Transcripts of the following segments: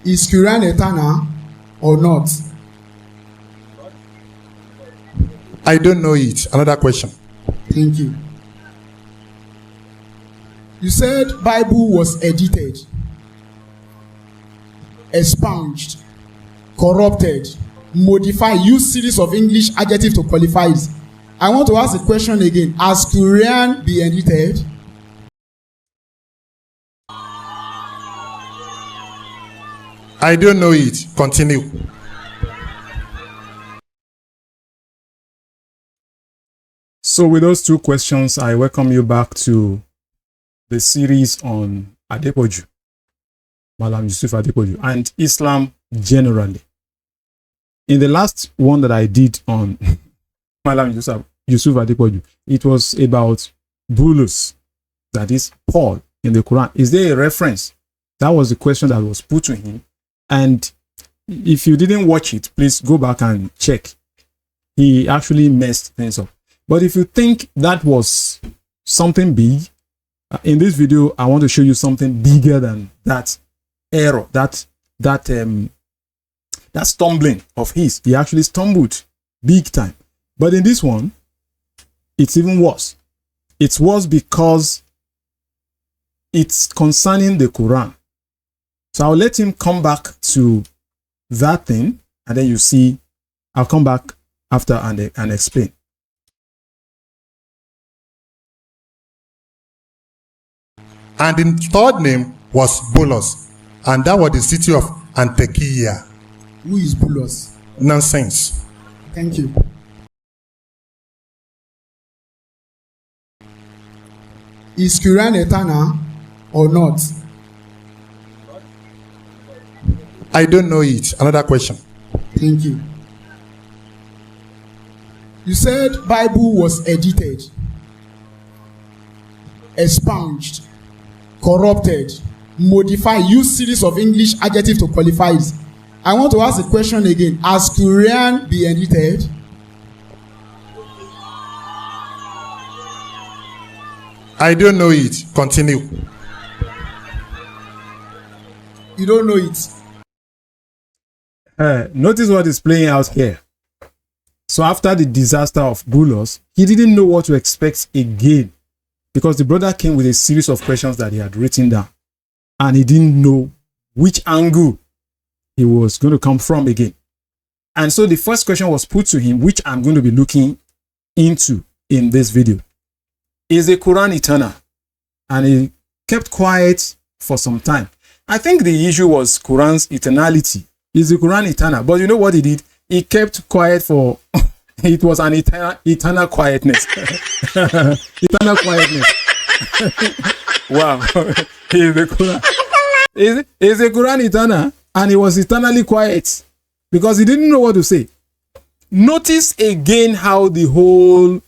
Is Quran eternal or not? I don't know it. Another question. Thank you. You said Bible was edited, expunged, corrupted, modified. Use series of English adjectives to qualify it. I want to ask the question again. Has Quran been edited? I don't know it. Continue. So with those two questions, I welcome you back to the series on Adepoju, Mallam Yusuf Adepoju, and Islam generally. In the last one that I did on Mallam Yusuf Adepoju, it was about Bulus, that is Paul in the Quran. Is there a reference? That was the question that was put to him. And if you didn't watch it, please go back and check. He actually messed things up. But if you think that was something big, in this video, I want to show you something bigger than that error, that stumbling of his. He actually stumbled big time. But in this one, it's even worse. It's worse because it's concerning the Quran. So I'll let him come back to that thing, and then you see, I'll come back after and explain. And the third name was Bulus, and that was the city of Antiochia. Who is Bulus? Nonsense. Thank you. Is Quran eternal or not? I don't know it. Another question. Thank you. You said Bible was edited, expunged, corrupted, modified. Use series of English adjectives to qualify it. I want to ask the question again. Has Quran been edited? I don't know it. Continue. You don't know it. Notice what is playing out here. So after the disaster of Bulus, he didn't know what to expect again, because the brother came with a series of questions that he had written down, and he didn't know which angle he was going to come from again. And so the first question was put to him, which I'm going to be looking into in this video. Is the Quran eternal? And he kept quiet for some time. I think the issue was Quran's eternality. Is the Quran eternal? But you know what he did? He kept quiet for, it was an eternal quietness. Eternal quietness. Wow. Is the Quran eternal? And he was eternally quiet because he didn't know what to say. Notice again how the whole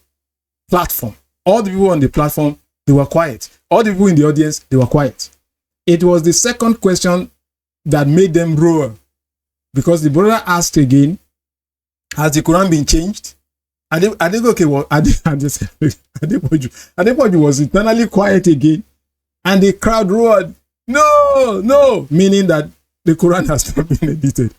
platform, all the people on the platform, they were quiet. All the people in the audience, they were quiet. It was the second question that made them roar, because the brother asked again, has the Quran been changed? Adepoju was eternally quiet again, and the crowd roared, no, no, meaning that the Quran has not been edited.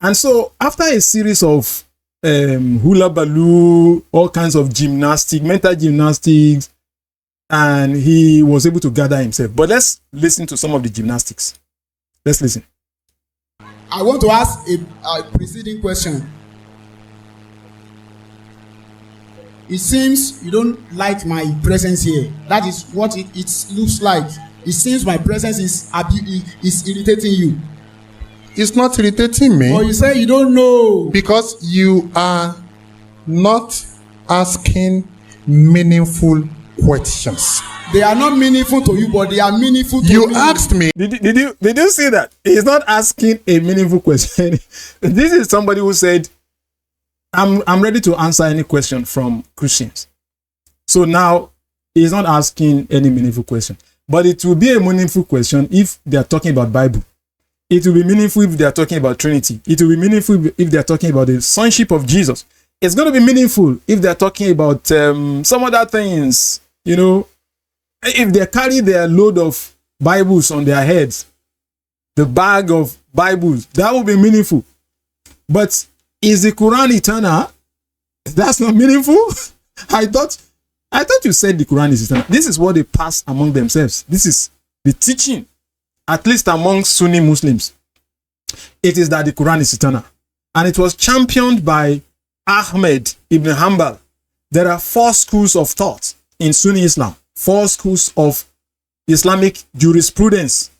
And so after a series of hula baloo, all kinds of gymnastics, mental gymnastics, and he was able to gather himself. But let's listen to some of the gymnastics. Let's listen. I want to ask a preceding question. It seems you don't like my presence here. That is what it looks like. It seems my presence is irritating you. It's not irritating me. Or you say you don't know. Because you are not asking meaningful questions. They are not meaningful to you, but they are meaningful to me. You asked me. Did you see that? He's not asking a meaningful question. This is somebody who said, I'm ready to answer any question from Christians. So now he's not asking any meaningful question. But it will be a meaningful question if they are talking about Bible. It will be meaningful if they are talking about Trinity. It will be meaningful if they are talking about the sonship of Jesus. It's going to be meaningful if they are talking about some other things. You know, if they carry their load of Bibles on their heads, the bag of Bibles. That would be meaningful. But is the Quran eternal? That's not meaningful. I thought you said the Quran is eternal. This is what they pass among themselves. This is the teaching, at least among Sunni Muslims. It is that the Quran is eternal. And it was championed by Ahmed ibn Hanbal. There are 4 schools of thought in Sunni Islam. 4 schools of Islamic jurisprudence.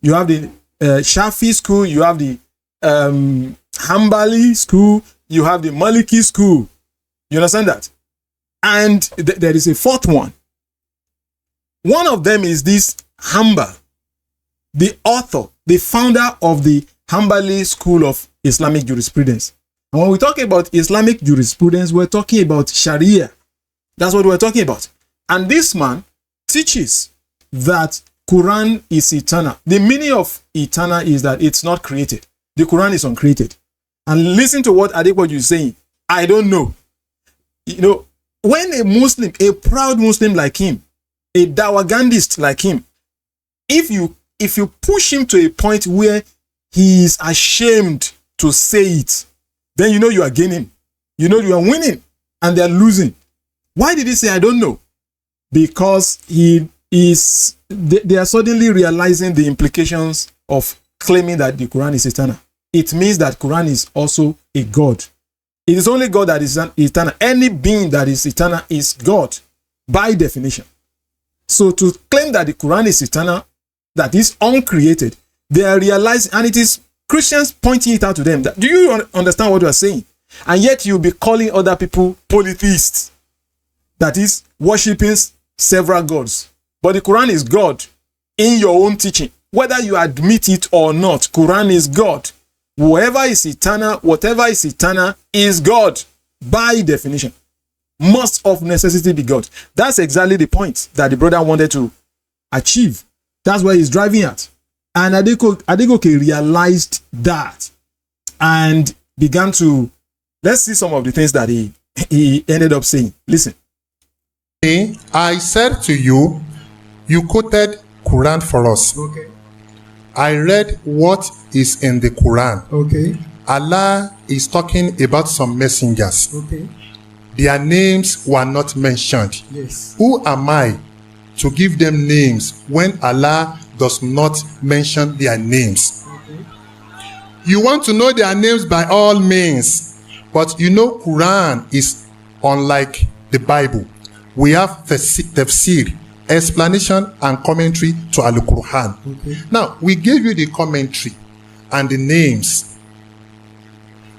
You have the Shafi school, you have the Hanbali school, you have the Maliki school. You understand that? And there is a 4th one. One of them is this Hanbal, the author, the founder of the Hanbali school of Islamic jurisprudence. And when we talk about Islamic jurisprudence, we're talking about Sharia. That's what we're talking about. And this man teaches that Quran is eternal. The meaning of eternal is that it's not created. The Quran is uncreated. And listen to what Adequate is saying. I don't know. You know, when a Muslim, a proud Muslim like him, a Dawagandist like him, if you push him to a point where he is ashamed to say it, then you know you are gaining. You know you are winning and they are losing. Why did he say I don't know? Because they are suddenly realizing the implications of claiming that the Quran is eternal. It means that Quran is also a God. It is only God that is eternal. Any being that is eternal is God by definition. So to claim that the Quran is eternal, that is uncreated, they are realizing, and it is Christians pointing it out to them. Do you understand what you are saying? And yet you'll be calling other people polytheists. That is worshipping several gods. But the Quran is God in your own teaching. Whether you admit it or not, Quran is God. Whoever is eternal, whatever is eternal is God by definition. Must of necessity be God. That's exactly the point that the brother wanted to achieve. That's where he's driving at. And Adegoke realized that and began to, let's see some of the things that he ended up saying. Listen. I said to you, you quoted Quran for us. Okay. I read what is in the Quran. Okay. Allah is talking about some messengers. Okay. Their names were not mentioned. Yes. Who am I to give them names when Allah does not mention their names? Okay. You want to know their names by all means, but you know Quran is unlike the Bible. We have tafsir, explanation and commentary to Al-Quran. Okay. Now, we gave you the commentary and the names,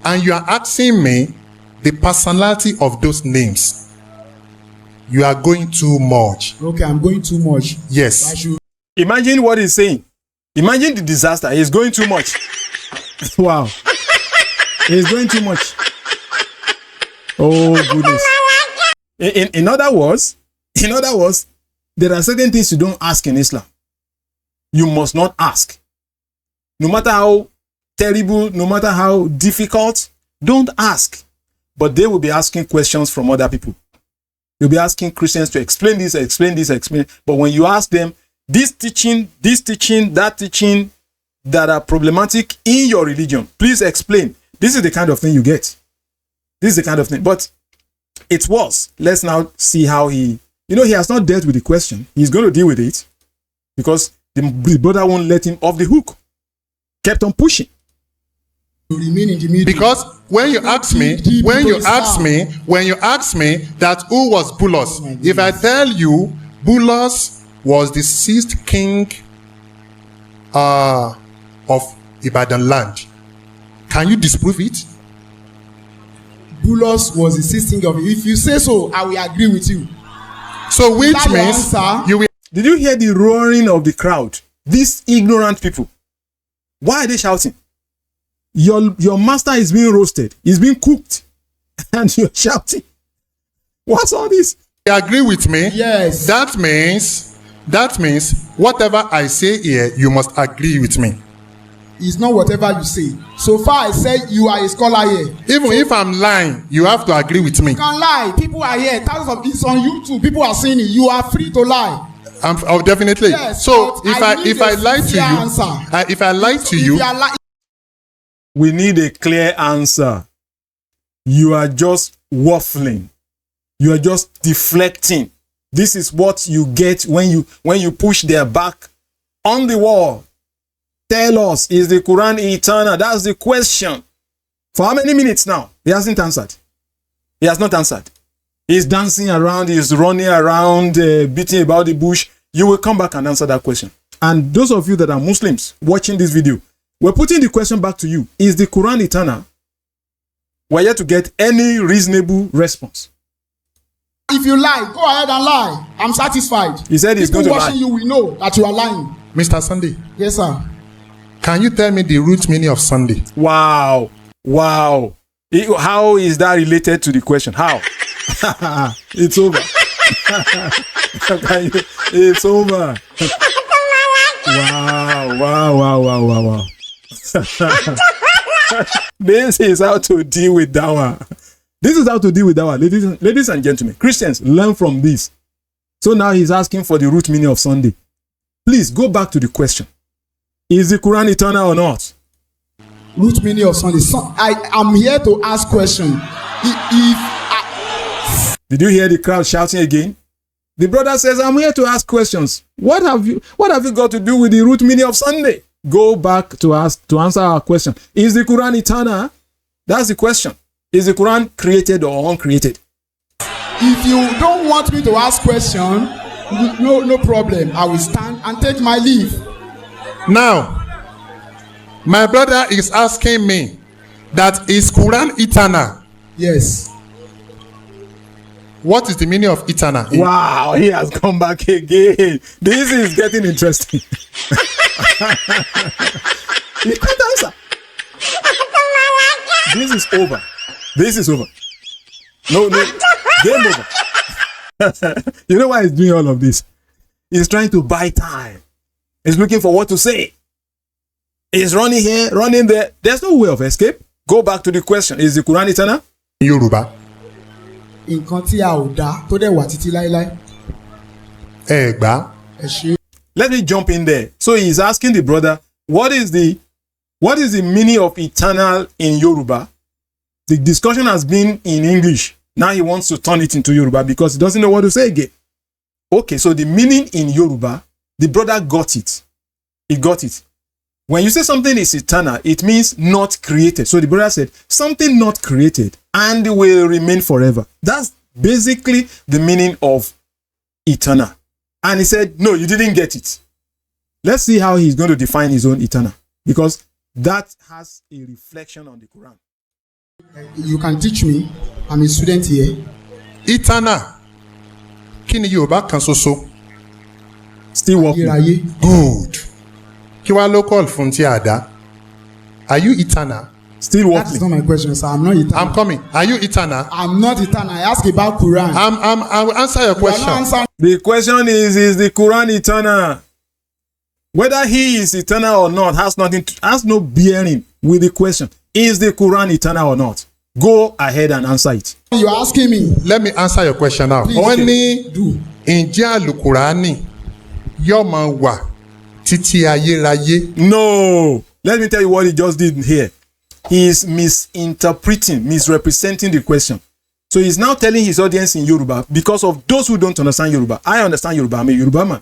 and you are asking me the personality of those names. You are going too much. Okay, I'm going too much. Yes. Imagine what he's saying. Imagine the disaster. He's going too much. Wow. He's going too much. Oh, goodness. In other words, there are certain things you don't ask in Islam. You must not ask. No matter how terrible, no matter how difficult, don't ask. But they will be asking questions from other people. You'll be asking Christians to explain this, explain this, explain. But when you ask them, this teaching, that teaching that are problematic in your religion, please explain. This is the kind of thing you get. This is the kind of thing. But it was. Let's now see how he has not dealt with the question. He's going to deal with it because the brother won't let him off the hook. Kept on pushing. Because when you ask me that who was Bulos, if I tell you Bulos was the 6th king of Ibadan land, can you disprove it? Bulos was the 6th king of it. If you say so, I will agree with you. So which means you will. Did you hear the roaring of the crowd? These ignorant people. Why are they shouting? Your master is being roasted. He's being cooked. And you're shouting. What's all this? You agree with me? Yes. That means whatever I say here, you must agree with me. It's not whatever you say. So far I said you are a scholar here. Even if I'm lying, you have to agree with me. You can lie. People are here. Thousands of it's on YouTube. People are seeing it. You are free to lie. Oh, definitely. Yes, so if I lie to you, We need a clear answer. You are just waffling. You are just deflecting. This is what you get when you push their back on the wall. Tell us, is the Quran eternal? That's the question. For how many minutes now? He hasn't answered. He has not answered. He's dancing around, he's running around, beating about the bush. You will come back and answer that question. And those of you that are Muslims watching this video, we're putting the question back to you. Is the Quran eternal? We're yet to get any reasonable response. If you lie, go ahead and lie. I'm satisfied. He said he's going to lie. People watching you will know that you are lying. Mr. Sunday. Yes, sir. Can you tell me the root meaning of Sunday? Wow. Wow. How is that related to the question? How? It's over. It's over. Wow. This is how to deal with dawah. This is how to deal with dawah. Ladies and gentlemen, Christians, learn from this. So now he's asking for the root meaning of Sunday. Please go back to the question. Is the Quran eternal or not? Root meaning of Sunday. I'm here to ask question. Did you hear the crowd shouting again? The brother says, I'm here to ask questions. What have you got to do with the root meaning of Sunday? Go back to answer our question. Is the Quran eternal? That's the question. Is the Quran created or uncreated? If you don't want me to ask question, no problem. I will stand and take my leave. Now, my brother is asking me that is Quran eternal? Yes. What is the meaning of eternal? Wow, he has come back again. This is getting interesting. He can't answer. This is over. This is over. No, game over. You know why he's doing all of this? He's trying to buy time. He's looking for what to say. He's running here, running there. There's no way of escape. Go back to the question. Is the Quran eternal? Yoruba. Nǹkan tí a ò dá tó dẹ̀ wà títí láéláé. Ẹ gbà. Ẹ ṣé. Let me jump in there. So he's asking the brother, what is the meaning of eternal in Yoruba? The discussion has been in English. Now he wants to turn it into Yoruba because he doesn't know what to say again. Okay, so the meaning in Yoruba, the brother got it. He got it. When you say something is eternal, it means not created. So the brother said, something not created and will remain forever. That's basically the meaning of eternal. And he said, no, you didn't get it. Let's see how he's going to define his own eternal. Because that has a reflection on the Quran. You can teach me. I'm a student here. Eternal. Kí ni Yorùbá kan ṣoṣo? Still working. Good. Kí wá ló call fún tí a dá? Are you eternal? Still working. That is not my question, sir. I'm not eternal. I'm coming. Are you eternal? I'm not eternal. I ask about Quran. I will answer your question. The question is the Quran eternal? Whether he is eternal or not has no bearing with the question. Is the Quran eternal or not? Go ahead and answer it. You're asking me. Let me answer your question now. Wọ́n ní ǹjẹ́ Al-Qurani yóò máa wà títí ayérayé? No. Let me tell you what he just did here. He is misrepresenting the question. So he's now telling his audience in Yoruba, because of those who don't understand Yoruba. I understand Yoruba. I'm a Yoruba man.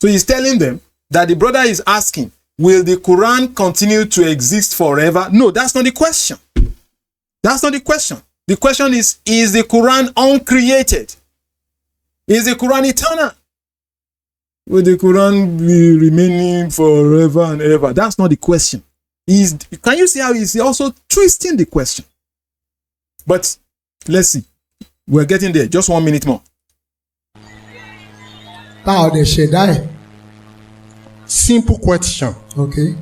So he's telling them that the brother is asking, will the Quran continue to exist forever? No, that's not the question. That's not the question. The question is the Quran uncreated? Is the Quran eternal? Will the Quran be remaining forever and ever? That's not the question. Can you see how he's also twisting the question? But let's see. We're getting there. Just 1 minute more. Simple question. Okay.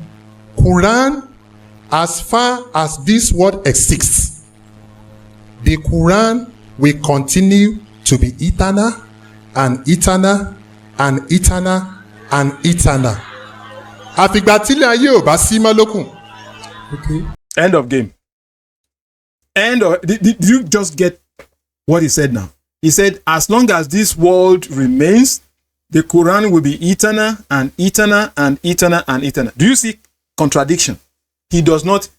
Quran, as far as this world exists, the Quran will continue to be eternal and eternal and eternal and eternal. Àfìgbà tílé ayé ò bá sí mọ́ lókun. Okay. End of game. Did you just get what he said now? He said, as long as this world remains, the Quran will be eternal and eternal and eternal and eternal. Do you see contradiction? He does not.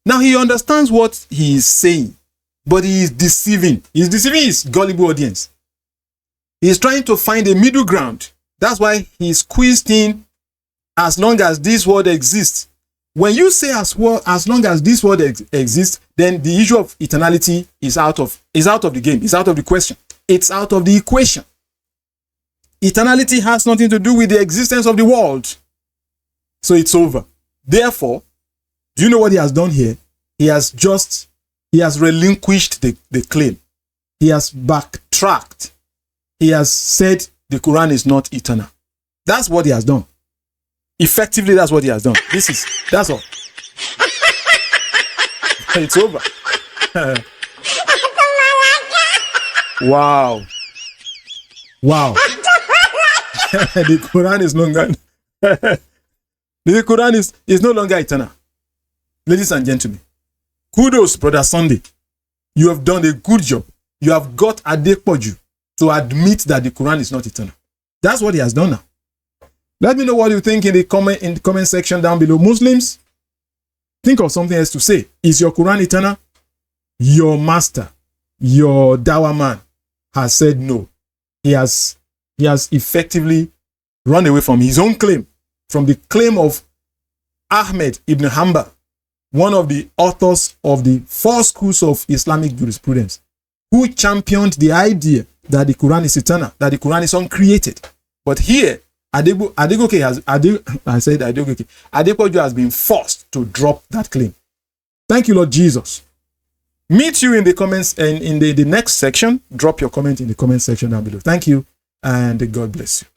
Now he understands what he is saying, but he is deceiving. He's deceiving his gullible audience. He's trying to find a middle ground. That's why he squeezed in as long as this word exists. When you say as long as this word exists, then the issue of eternality is out of the game. It's out of the question. It's out of the equation. Eternality has nothing to do with the existence of the world. So it's over. Therefore, do you know what he has done here? He has relinquished the claim. He has backtracked. He has said the Quran is not eternal. That's what he has done. Effectively, that's what he has done. That's all. It's over. Wow. The Quran is no longer the Quran is no longer eternal. Ladies and gentlemen, kudos, Brother Sunday. You have done a good job. You have got Adepoju to admit that the Quran is not eternal. That's what he has done now. Let me know what you think in the comment section down below. Muslims, think of something else to say. Is your Quran eternal? Your master, your dawah man, has said no. He has effectively run away from his own claim, from the claim of Ahmed ibn Hanbal, one of the authors of the 4 schools of Islamic jurisprudence, who championed the idea that the Quran is eternal, that the Quran is uncreated. But here, Adepoju has been forced to drop that claim. Thank you, Lord Jesus. Meet you in the comments and in the next section. Drop your comment in the comment section down below. Thank you, and God bless you.